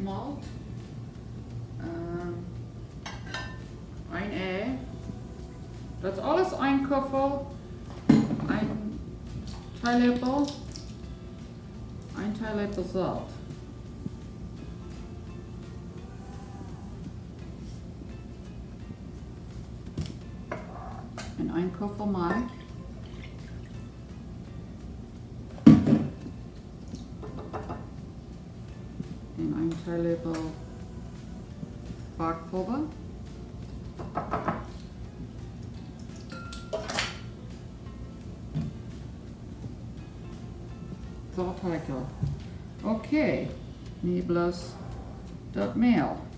Schmalt, ein Ei. Dat is alles een Koffer, een Teelepel, een Teelepel zout. En een Koffer melk. En een Teelepel backpulver. Zouthakker. Oké, nu bloos dat meel.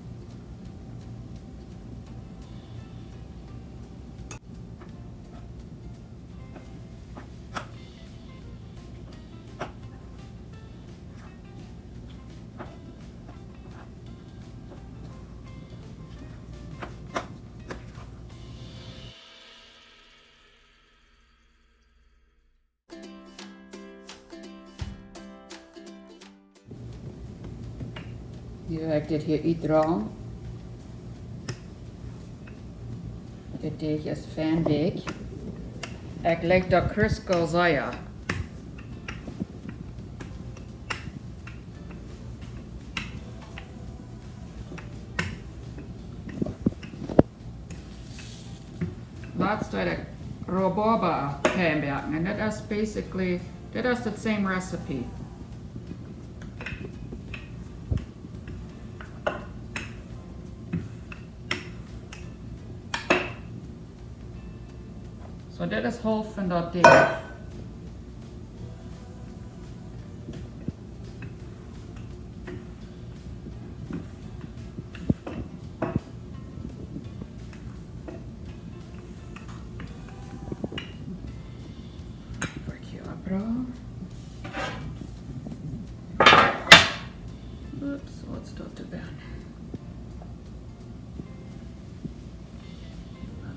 Nu ga ik dit hier uitdraaien. Dit deeg is fijn dik. Ik leg daar Crisco soja. Laatst had ik rhubarber pannenbakken and that is basically, that is the same recipe. So dit is half van dat ding. Oops, what's dat te ben?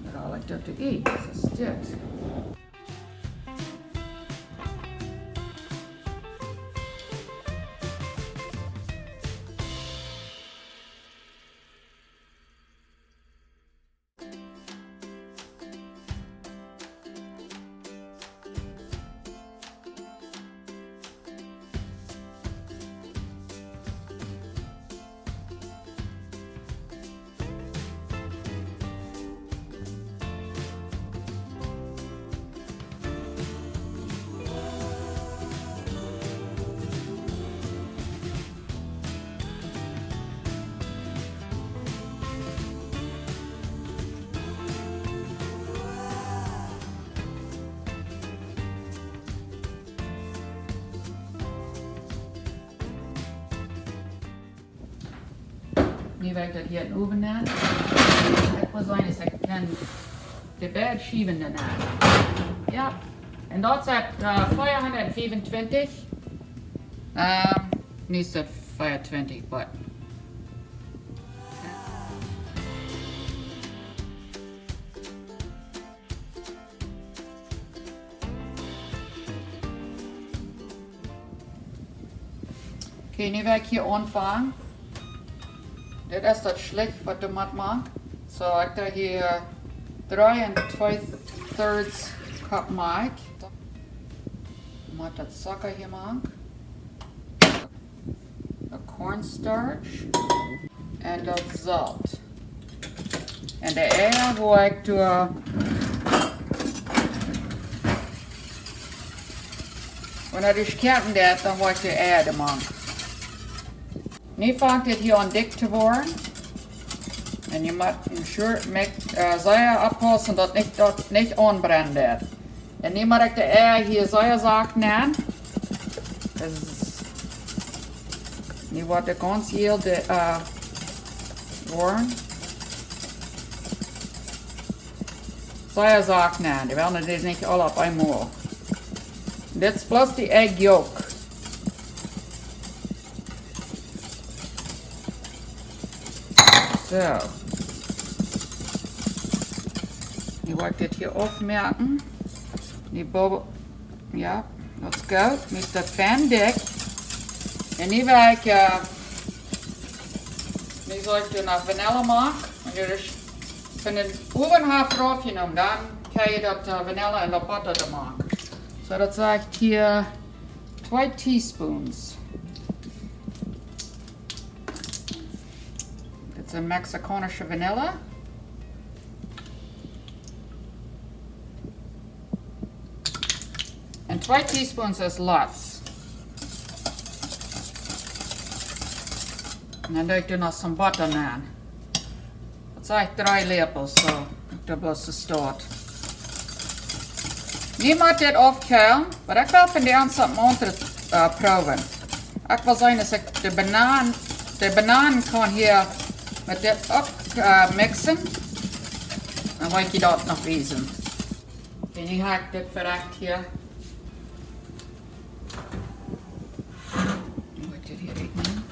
Dat haal ik dat te eat, dat is dit. Nu wil ik dat hier in de oven nemen. Ik wil zijn is ik kan de beide schieven daarna. Ja, en dat is 425. Nu is het 420, but. Oké, nu wil ik hier aanvangen. Dit is dat slecht wat de mat maakt. Zo ik daar hier 3 2/3 cup maak. Mat dat suiker hier maak. De cornstarch. En dat zout. En de eier wil ik door. Wanneer ik kerken dat, dan wil ik de eier maken. Nu vangt dit hier aan dik te worden. En je moet met Säure abpassen dat niet aanbrennt. En nu moet ik de eier hier Säurezaak nemen. Nu wordt de ganz heel worden. Säurezaak nemen, die willen dit niet al op eenmaal. Dit is plus die egg yolk. Zo. Nu wil ik dit hier opmerken. Die bobbel. Ja, dat is goed. Nu is dat fijn dik. En nu wil ik Nu zal ik er nog vanille maken. En je dus van de oven half erop genomen, dan kan je dat vanille en de butter maken. So dat zegt hier 2 teaspoons. Dit is een Mexicanische vanille. En 2 teaspoons is lots. En dan doe ik er nog some butter aan. Dat zeg ik 3 lepels, zo. Dat was de start. Niemand dit afkeuren, maar ik wil van die aanzet moeten proeven. Ik wil zeggen dat ik de banaan kan hier met dit ook mixen. Dan wil ik je dat nog wezen. En nu ga ik dit verrecht hier. Nu moet ik dit hier rekenen.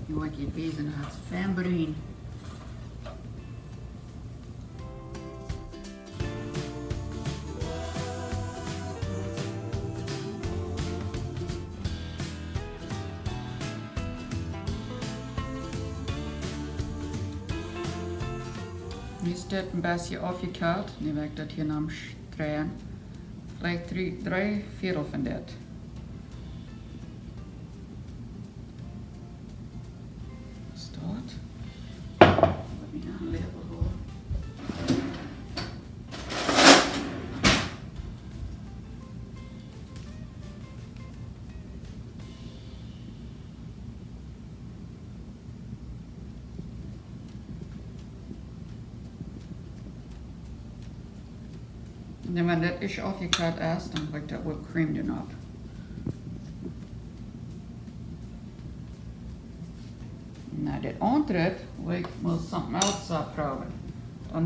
Nu wil ik je wezen, het is fijn bruin. Nu is dit een beetje afgekoeld. Nu wil ik dat hier naar draaien. Vielleicht 3/4 van dit. Start. Let me aan label houden. En wanneer dit is afgekoeld is, dan wil ik dat whipped cream doen op. Na dit aantrekt, wil ik wel something else proeven. Dan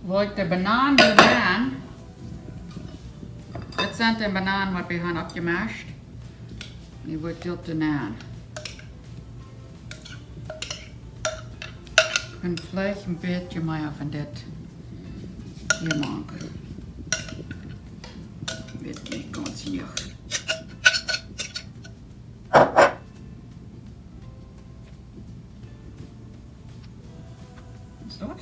wil ik de banaan doen aan. Dit zijn de banaan wat we gaan opgemashed. Die wil ik dit doen aan. En vielleicht een beetje meer van dit hier maken. Weet niet, ganz hier. Is dat?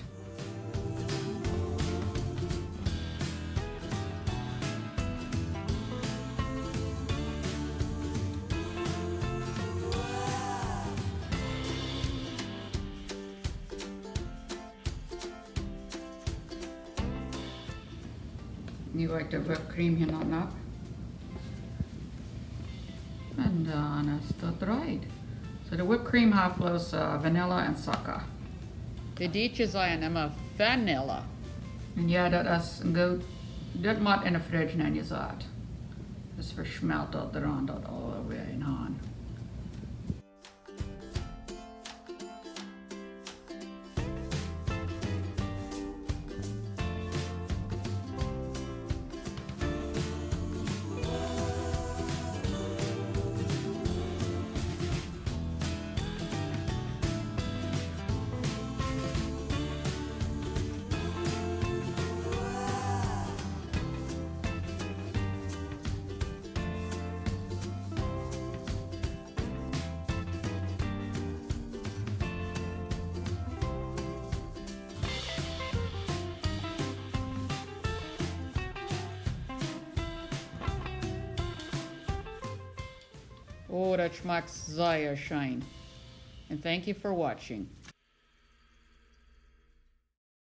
Nu wil ik de whipped cream hier nog op. En dan is dat right. So de whipped cream heeft bloos vanille en suiker. De dietjes zijn immer vanille. En ja, dat is een goed. Dat moet in de fridge nemen je zat. Dus versmelt dat eraan dat alle weer in hand. Oh, that schmeckt sehr schön. And thank you for watching.